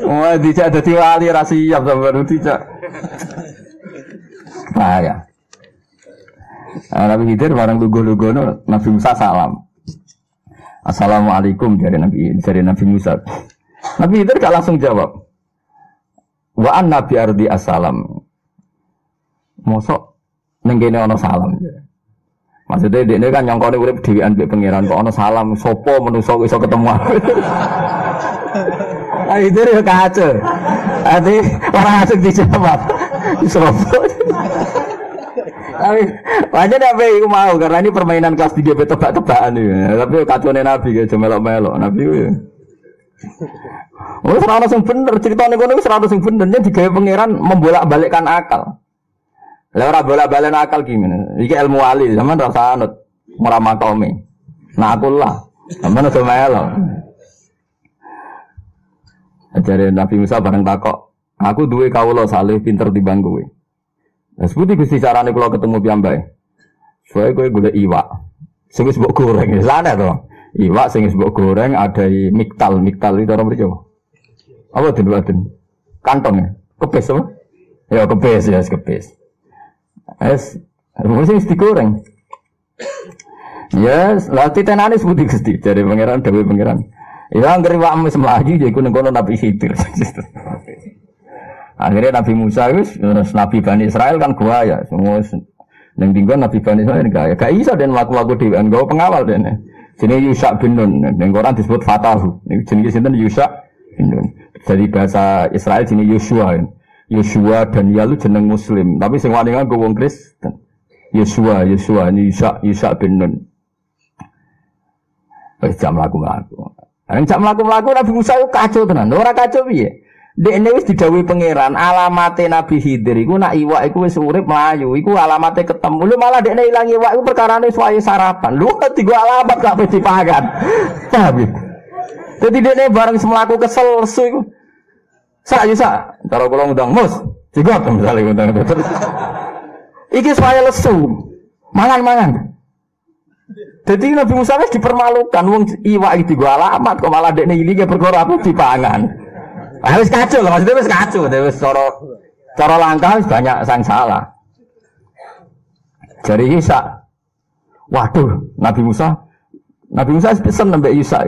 Wah, dijak dadi wali ra siap sampean dijak. Nah ya. Nabi Khidir barang lugu-lugono Nabi Musa salam. Assalamualaikum dari Nabi Musa. Nabi Khidir gak langsung jawab. Wa an nabi ardi assalam. Mosok ning kene ana salam. Maksudnya dekne kan nyongkone urip dhewean mbek pangeran kok ana salam sapa manusa iso ketemu aku. Ayo dhewe yo kacau. Ati ora asik dijawab. Sopo. Tapi wajar apa iku mau karena ini permainan kelas 3 tebak-tebakan iki. Tapi kacone Nabi ge melok-melok Nabi ku ya. Wis ora ono sing bener, critane kono wis ora ono sing bener, yen digawe pangeran membolak-balikkan akal. Lah ora bolak-balik akal gimana? Iki ilmu wali, sampean ora usah anut, ora makome. Nah aku lah, sampean aja melok. Ajare Nabi Musa bareng takok, aku duwe kawula saleh pinter timbang kowe. Lah seputi Gusti carane kula ketemu piyambake. Soale kowe golek iwak. Sing wis mbok goreng, sana to. Iwak sing wis mbok goreng ada miktal itu orang mriki. Apa den? Kantong ya? Kepes apa? Ya kepes ya, kepes. Wis digoreng. Yes, lah titenane seputi Gusti jare pangeran dawuh pangeran. Ya anggere iwak wis mlayu ya iku ning kono Nabi Khidir. Akhirnya Nabi Musa wis Nabi Bani Israel kan gua ya semua ning tinggon Nabi Bani Israel gak iso den laku-laku dhewean gawe pengawal dene. Jenenge Yusha bin Nun ning Quran disebut Fatahu. Niku jenenge sinten Yusha bin Nun. Dari bahasa Israel jenenge Yosua. Yosua dan Yalu jeneng muslim, tapi sing wani nganggo wong Kristen. Yosua ini Yusha bin Nun. Wis jam laku-laku. Jam laku-laku Nabi Musa itu kacau tenan. Ora kacau piye? Dekne wis didhawuhi pangeran, alamate Nabi Khidir iku nak iwak iku wis urip mlayu, iku alamate ketemu. Lho malah dekne ilang iwak iku perkarane suwaye sarapan. Lho tiga alamat gak wis dipangan. Paham ya? Dadi dekne bareng semlaku kesel lesu iku. Sak cara kula ngundang Mus, juga misale ngundang terus. Iki suwaye lesu. Mangan. Dadi Nabi Musa wis dipermalukan wong iwak iki tiga alamat kok malah dekne ilinge perkara apa dipangan. Wis kacau loh, maksudnya wis kacau, wis cara langkah banyak sang salah. Jadi Isa, waduh, Nabi Musa pesen nambah Isa.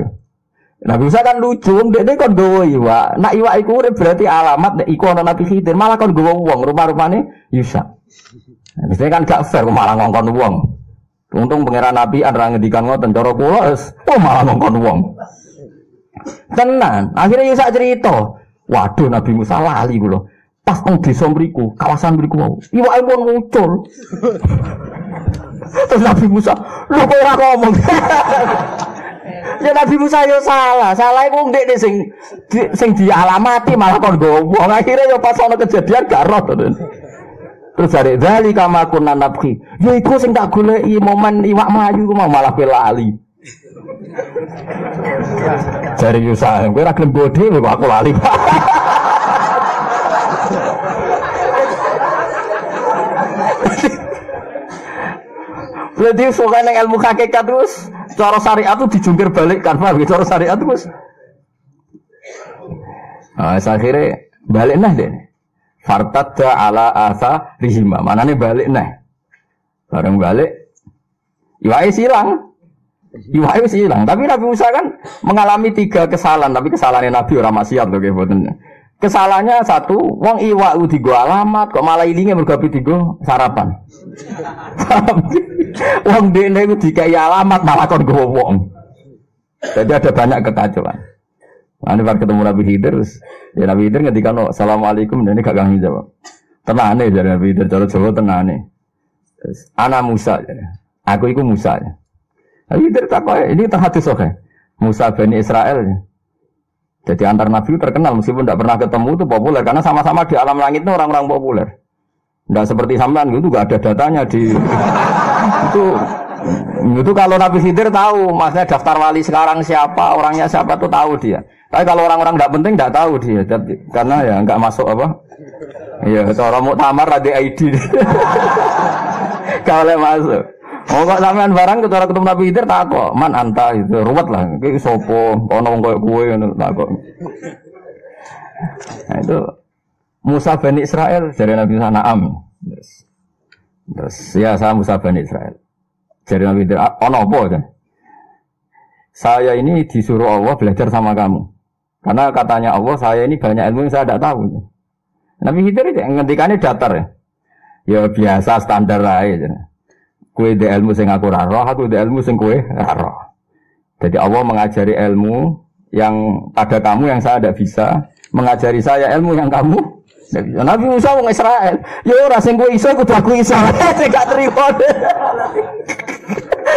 Nabi Musa kan lucu, dia kan gawa iwak. Nak iwak iku berarti alamat, iku ana Nabi Khidir, malah kan gawa uang, rumah-rumahnya Isa. Misalnya kan gak fair, malah ngongkon uang. Untung pangeran Nabi ada ngedikan ngoten cara kula, malah ngongkon uang. Tenan, akhirnya Yusak cerita. Waduh Nabi Musa lali kula. Pas nang desa mriku, kawasan mriku mau. Iwake pun muncul. Terus Nabi Musa, lho kok ora ngomong. Ya Nabi Musa yo salah. Salah iku ndek sing dialamati malah kon gowo. Akhirnya yo pas ana kejadian gak roh. Terus jare dzali kama kunna nabki. Ya iku sing tak goleki momen iwak mlayu ku malah kowe lali. Jari Yusa, kowe ora gelem bodhe kok aku lali. Berarti sokan yang ilmu hakikat terus cara syariat itu dijungkir balikkan, paham? Cara syariat terus. Nah, akhirnya balik nah deh. Fartadda ala asa rihima. Manane balik neh. Bareng balik iwae silang. Iwae silang. Tapi Nabi Musa kan mengalami 3 kesalahan, tapi kesalahannya Nabi ora maksiat lho nggih mboten. Kesalahannya 1, wong iwak digo alamat kok malah ilinge mergo digo sarapan. Wong dene iku dikai alamat malah kon gowo wong. Jadi ada banyak kekacauan. Ane bar ketemu Nabi Khidir, ya Nabi Khidir ngendikano assalamualaikum dan ini gak gangi jawab. Tenane jare Nabi Khidir cara Jawa tenane. Ana Musa, aku iku Musa. Nabi Khidir takok ini hadis oke. Musa Bani Israel. Jadi antar Nabi terkenal meskipun tidak pernah ketemu itu populer karena sama-sama di alam langit itu orang-orang populer. Tidak seperti sampean gitu gak ada datanya di itu kalau Nabi Khidir tahu, maksudnya daftar wali sekarang siapa, orangnya siapa tuh tahu dia. Tapi kalau orang-orang tidak penting tidak tahu dia, karena ya nggak masuk apa. Iya, orang muktamar ada ID. Kalau masuk. Oh kok sampean barang ketara ketemu Nabi Khidir tak kok, man anta itu ruwet lah. Iki sapa, ono wong koyo kowe ngono tak kok. Nah itu Musa Bani Israel dari Nabi Sanaam. Terus ya saya Musa Bani Israel. Dari Nabi Khidir, ono apa kan? Saya ini disuruh Allah belajar sama kamu. Karena katanya Allah, saya ini banyak ilmu yang saya tidak tahu. Nabi Khidir ngendikannya datar ya. Ya biasa standar aja. Kue de ilmu sing aku ra roh, aku de ilmu sing kue ra roh. Jadi Allah mengajari ilmu yang pada kamu yang saya tidak bisa, mengajari saya ilmu yang kamu tidak bisa. Nabi Musa wong Israel, yo ora sing kowe iso kudu aku iso. Sing gak trimo.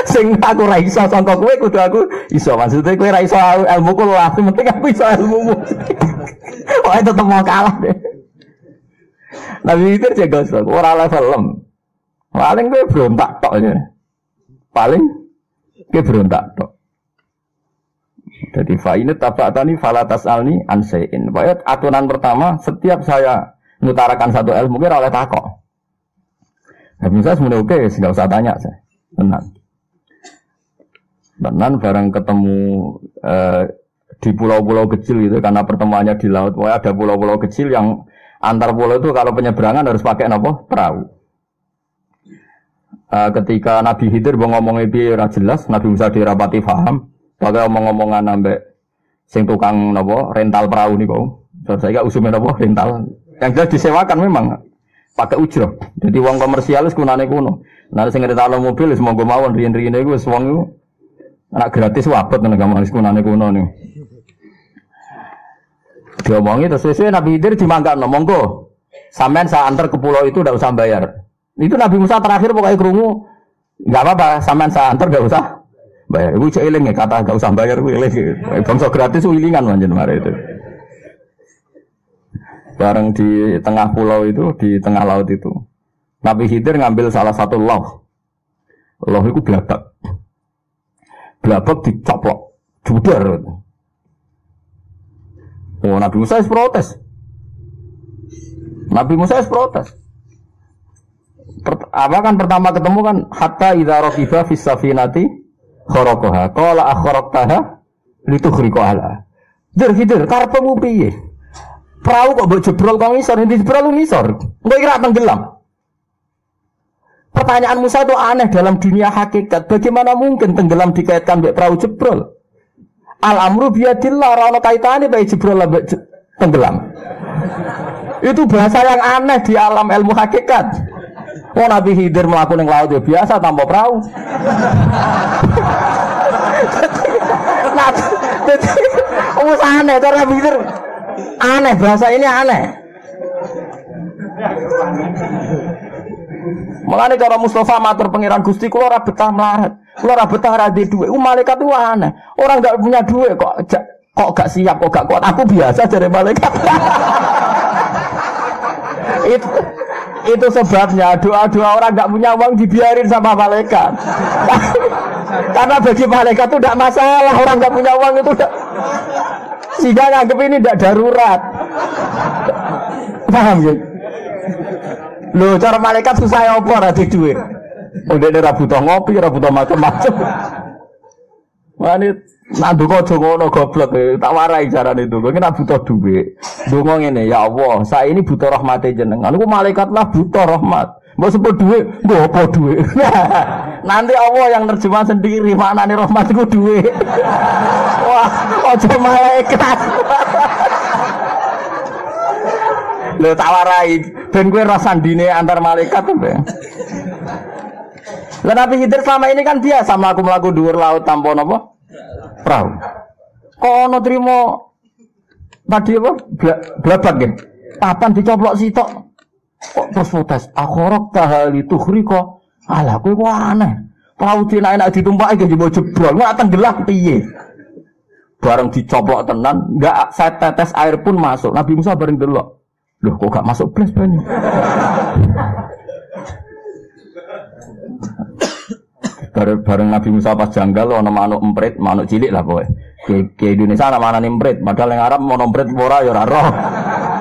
Sing aku ra iso sangka kowe kudu aku iso. Maksudnya kowe ra iso ilmuku luas, penting aku iso ilmumu. Wah tetep mau kalah deh. Nabi itu jaga sok, ora level lem. Paling kowe berontak tok aja. Paling kowe berontak tok. Jadi fa'inat tabatani falatas alni ansein. Pokoknya aturan pertama, setiap saya mengutarakan satu ilmu kira oleh takok. Nabi Musa semuanya oke, nggak usah tanya saya. Tenan bareng ketemu di pulau-pulau kecil gitu, karena pertemuannya di laut. Pokoknya ada pulau-pulau kecil yang antar pulau itu kalau penyeberangan harus pakai apa? Perahu. Ketika Nabi Khidir ngomongnya piye ora jelas, Nabi Musa dirapati paham. Pakai omong-omongan ambek sing tukang napa rental perahu niku. Saya usume napa rental. Yang jelas disewakan memang pakai ujrah. Jadi uang komersial wis kunane kuno. Nah sing rental mobil wis monggo mawon riyen-riyene iku wis wong iku anak gratis wabot nang gampang wis kunane kuno niku. Diomongi terus sesuai Nabi Khidir dimanggakno monggo. Sampean saya antar ke pulau itu ndak usah bayar. Itu Nabi Musa terakhir pokoknya krungu enggak apa-apa sampean saya antar enggak usah bayar. Iku cek eling ya kata enggak usah bayar kuwi eling. Bangsa gratis wilingan manjen mare itu. Bareng di tengah pulau itu, di tengah laut itu. Nabi Khidir ngambil salah satu lauh. Lauh itu blabak. Blabak dicoplok, judar. Oh, Nabi Musa protes. Nabi Musa protes. Apa kan pertama ketemu kan hatta idza raqiba fis safinati kharaqaha qala akhraqtaha litukhriqaha. Khidir karepmu piye? Perahu kok mbok jebrol kok ngisor, ndi jebrol ngisor. Engko kira tenggelam. Pertanyaan Musa itu aneh dalam dunia hakikat. Bagaimana mungkin tenggelam dikaitkan mbek perahu jebrol? Al-amru biyadillah, ora ono kaitane bae jebrol ambek tenggelam. Itu bahasa yang aneh di alam ilmu hakikat. Oh Nabi Khidir melaku ning laut ya biasa tanpa perahu. Nah, jadi aneh cara Nabi Khidir. Aneh bahasa ini aneh. Mulane cara Mustafa matur pangeran Gusti kula ora betah melarat. Kula ora betah ra duwe dhuwit. Malaikat itu aneh. Orang enggak punya duit kok gak siap kok gak kuat. Aku biasa jare malaikat. Itu sebabnya doa-doa orang enggak punya uang dibiarin sama malaikat. Karena bagi malaikat itu tidak masalah orang enggak punya uang itu sehingga nganggep ini tidak darurat. Paham ya? Loh cara malaikat susah ya apa ora di duit. Udah ora butuh ngopi, ora butuh macam-macam. Wanit Nak donga aja ngono goblok tak warai carane itu. Kowe nek butuh dhuwit. Donga ngene, ya Allah, saya ini butuh rahmate jenengan. Niku malaikat lah butuh rahmat. Mbok sebut dhuwit, nggo apa dhuwit? Nanti Allah yang terjemah sendiri maknane rahmat iku dhuwit. Wah, aja malaikat. Lho tak warai, ben kowe ro sandine antar malaikat to, Bang. Lah Nabi Khidir selama ini kan biasa mlaku-mlaku dhuwur laut tanpa napa? Perahu. Kono trimo tadi apa? Blabak nggih. Papan dicoplok sitok. Kok terus protes, "Akhorok tahali tuhriko." Alah kowe kok aneh. Perahu enak-enak ditumpaki nggih mbok jebol, kok tenggelam piye? Bareng dicoplok tenan, enggak setetes air pun masuk. Nabi Musa bareng delok. Loh kok gak masuk blas banyu? Bareng Nabi Musa pas janggal ana manuk emprit, manuk cilik lah kowe. Ke Indonesia ana manane emprit, padahal yang Arab mau emprit ora ya ora roh.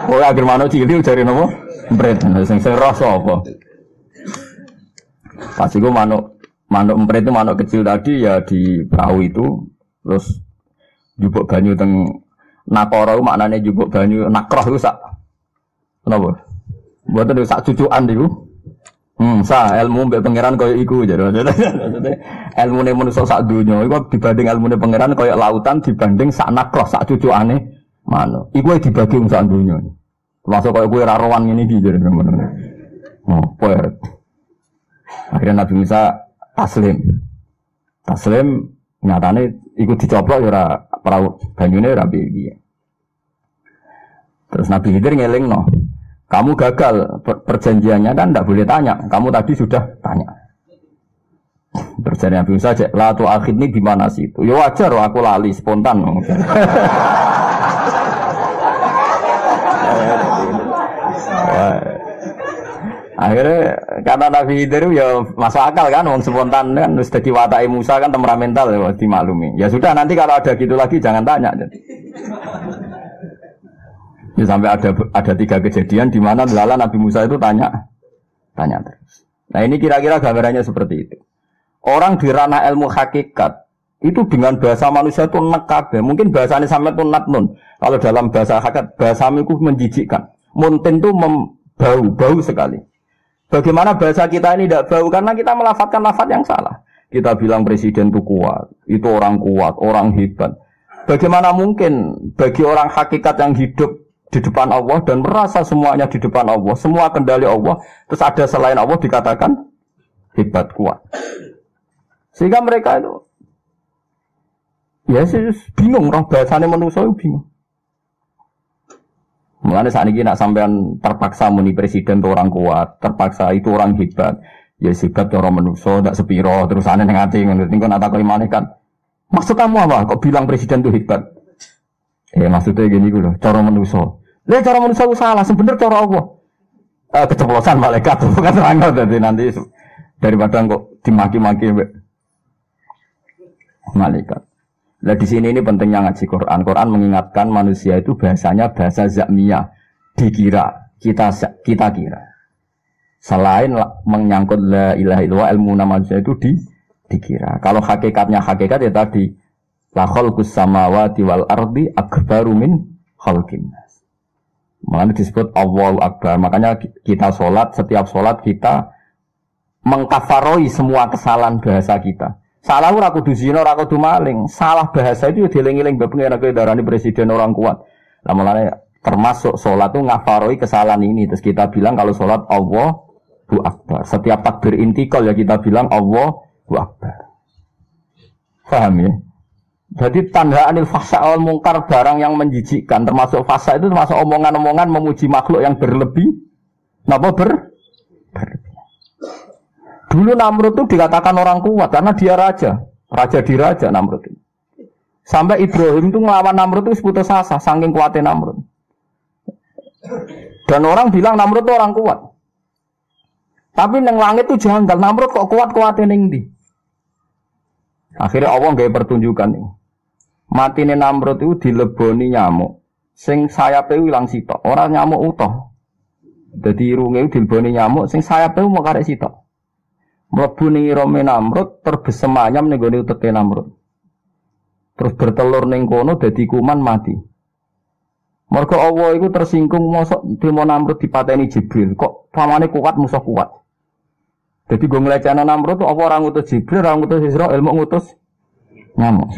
Kowe akhir manuk cilik jare napa? Emprit. Sing roh sapa? Pas iku manuk emprit itu manuk kecil tadi ya di perahu itu terus jupuk banyu teng nakara maknane jupuk banyu nakroh iku sak kenapa? Mboten sak cucukan niku. Ilmu mbek pangeran kaya iku jare. Ilmune manusa sak donya iku dibanding ilmune pangeran kaya lautan dibanding sak nakroh sak cucukane manuk. Iku dibagi wong sak donya. Termasuk kaya kowe ra rowan ngene iki jare ngono. Oh, poet. Akhirnya Nabi Musa taslim nyatane iku dicoplok ya ora perahu banyune ora piye. Terus Nabi Khidir ngelingno. Kamu gagal perjanjiannya kan tidak boleh tanya. Kamu tadi sudah tanya. Perjanjian Nabi Musa cek la tu akhidni gimana sih itu? Ya wajar aku lali spontan. Akhirnya karena Nabi Khidir ya masuk akal kan, wong spontan kan wis dadi watake Musa kan temperamental ya dimaklumi. Ya sudah nanti kalau ada gitu lagi jangan tanya. Ya, sampai ada 3 kejadian di mana lala Nabi Musa itu tanya terus. Nah ini kira-kira gambarannya seperti itu. Orang di ranah ilmu hakikat itu dengan bahasa manusia itu nekab. Mungkin bahasanya sampai itu natnun. Kalau dalam bahasa hakikat bahasa itu menjijikkan. Muntin itu bau sekali. Bagaimana bahasa kita ini tidak bau? Karena kita melafadzkan lafadz yang salah. Kita bilang presiden itu kuat, itu orang kuat, orang hebat. Bagaimana mungkin bagi orang hakikat yang hidup di depan Allah dan merasa semuanya di depan Allah, semua kendali Allah, terus ada selain Allah dikatakan hebat, kuat. Sehingga mereka itu ya sih bingung, roh bahasane manusia itu bingung. Mulane saat ini nak sampean terpaksa muni presiden itu orang kuat, terpaksa itu orang hebat. Ya hebat orang manusia ndak sepiro, terus ane ning ati ngono. Ning kok tak imane kan. Maksud kamu apa? Kok bilang presiden itu hebat? Maksudnya gini lho, cara manusia. Lah cara manusia itu salah, sebenarnya cara Allah. Keceplosan malaikat bukan terangkat jadi nanti daripada kok dimaki-maki malaikat. Lah di sini ini pentingnya ngaji Quran. Quran mengingatkan manusia itu bahasanya bahasa zakmiyah, dikira, kita kira. Selain menyangkut la ilaha illallah, ilmu manusia itu dikira. Kalau hakikatnya hakikat ya tadi la khalqus samawati wal ardi akbaru min khalqin nas. Makanya disebut Allahu Akbar. Makanya kita sholat, setiap sholat kita mengkafaroi semua kesalahan bahasa kita. Salah ora kudu zina, ora kudu maling. Salah bahasa itu dieling-eling mbek pengen darani presiden orang kuat. Lah mulane termasuk sholat itu ngafaroi kesalahan ini. Terus kita bilang kalau sholat Allahu Akbar. Setiap takbir intikal ya kita bilang Allahu Akbar. Paham ya? Jadi tanda anil fasa wal mungkar barang yang menjijikkan, termasuk fasa itu termasuk omongan-omongan memuji makhluk yang berlebih. Napa berlebih? Dulu Namrud itu dikatakan orang kuat karena dia raja diraja Namrud itu. Sampai Ibrahim itu ngelawan Namrud itu putus asa, saking kuatnya Namrud. Dan orang bilang Namrud itu orang kuat. Tapi neng langit itu janggal, Namrud kok kuat-kuatnya ning ndi? Akhirnya Allah nggak pertunjukan ini. Matine Namrud itu dileboni nyamuk. Sing sayape ilang sitok, ora nyamuk utuh. Dadi irunge dileboni nyamuk, sing sayape mau karek sitok. Mlebu ning irome Namrud terbesem ayam ning gone utete Namrud. terus bertelur ning kono dadi kuman mati. Mergo Allah iku tersinggung mosok demo Namrud dipateni Jibril. Kok pamane kuat musuh kuat. Jadi gue ngelecehna Namrud tuh apa orang ngutus Jibril, orang ngutus Israil, mau ngutus nyamuk.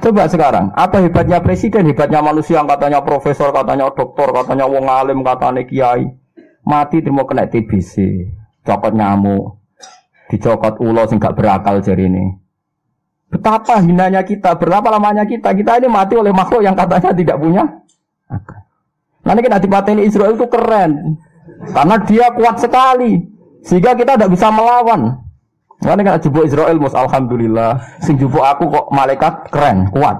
Coba sekarang, apa hebatnya presiden, hebatnya manusia yang katanya profesor, katanya doktor, katanya wong alim, katanya kiai. Mati terima kena TBC, cokot nyamuk, dicokot ulo sing gak berakal jari ini. Betapa hinanya kita, berapa lamanya kita ini mati oleh makhluk yang katanya tidak punya akal. Nanti kita dipateni Israel itu keren, karena dia kuat sekali, sehingga kita tidak bisa melawan. Nanti kan jebuk Israel, mus alhamdulillah, sing jebuk aku kok malaikat keren, kuat.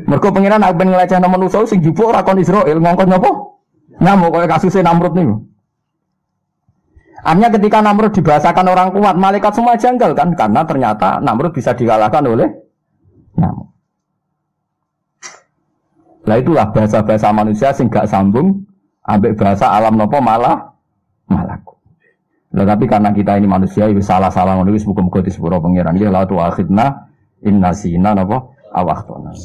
Mergo pengiran aku ben ngelecehna manusa sing jebuk ora kon Israel ngongkon napa? Nyamuk kaya kasusnya Namrud niku. Artinya ketika Namrud dibahasakan orang kuat, malaikat semua janggal kan? Karena ternyata Namrud bisa dikalahkan oleh nyamuk. Nah itulah bahasa-bahasa manusia sing gak sambung ambek bahasa alam nopo malah malaku. Nah tapi karena kita ini manusia, itu salah-salah ngono wis muga-muga disepuro pangeran. Ya la tu akhidna inna sina nopo awahtona.